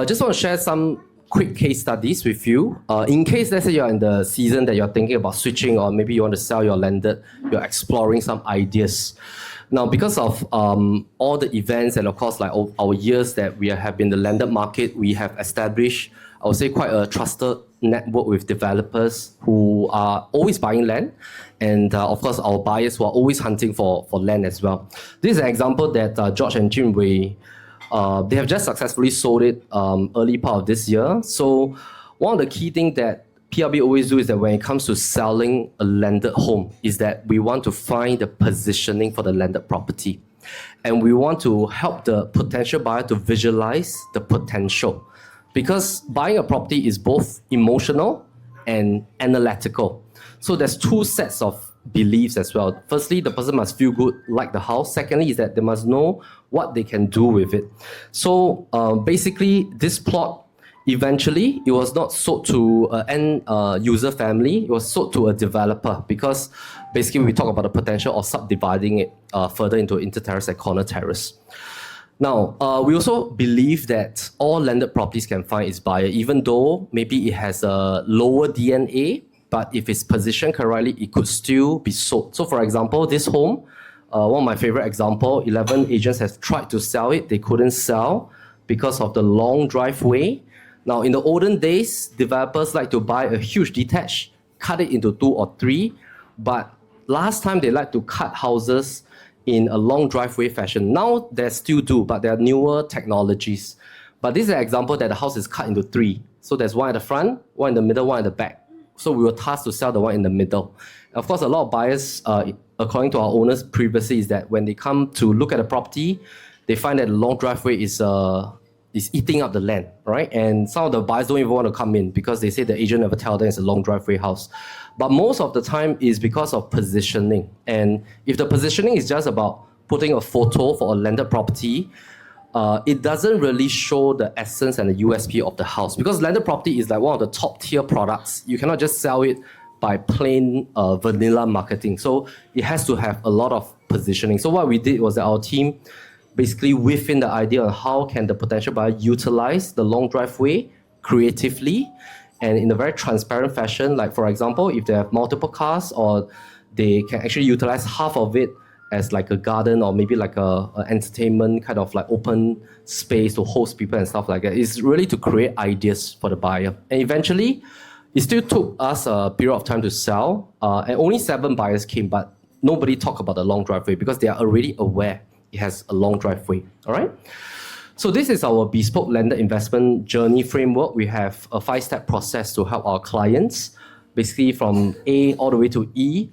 Just want to share some quick case studies with you. In case, let's say you're in the season that you're thinking about switching, or maybe you want to sell your landed, you're exploring some ideas. Now, because of all the events and of course, like our years that we have been in the landed market, we have established, I would say, quite a trusted network with developers who are always buying land, and of course, our buyers who are always hunting for land as well. This is an example that George and Jim Wei, they have just successfully sold it early part of this year. So one of the key things that PRB always do is that when it comes to selling a landed home is that we want to find the positioning for the landed property. And we want to help the potential buyer to visualize the potential. Because buying a property is both emotional and analytical. So there's two sets of beliefs as well. Firstly, the person must feel good, like the house. Secondly, is that they must know what they can do with it. So basically, this plot, eventually, it was not sold to an end user family. It was sold to a developer because basically we talk about the potential of subdividing it further into inter-terrace and corner terrace. Now, we also believe that all landed properties can find its buyer, even though maybe it has a lower DNA, but if it's positioned correctly, it could still be sold. So for example, this home, one of my favorite example, 11 agents have tried to sell it. They couldn't sell because of the long driveway. Now, in the olden days, developers like to buy a huge detached, cut it into 2 or 3, but last time they like to cut houses in a long driveway fashion. Now, they still do, but there are newer technologies. But this is an example that the house is cut into 3. So there's one at the front, one in the middle, one at the back. So we were tasked to sell the one in the middle. Of course, a lot of buyers, according to our owners previously, is that when they come to look at a property, they find that the long driveway is eating up the land, right? And some of the buyers don't even want to come in because they say the agent never tell them it's a long driveway house. But most of the time is because of positioning. And if the positioning is just about putting a photo for a landed property, it doesn't really show the essence and the USP of the house, because landed property is like one of the top tier products. You cannot just sell it by plain vanilla marketing. So it has to have a lot of positioning. So what we did was that our team basically within the idea on how can the potential buyer utilize the long driveway creatively and in a very transparent fashion. Like for example, if they have multiple cars, or they can actually utilize half of it as like a garden, or maybe like a entertainment kind of like open space to host people and stuff like that. It's really to create ideas for the buyer. And eventually, it still took us a period of time to sell, and only 7 buyers came, but nobody talked about the long driveway because they are already aware it has a long driveway, all right? So this is our bespoke landed investment journey framework. We have a 5-step process to help our clients, basically from A all the way to E.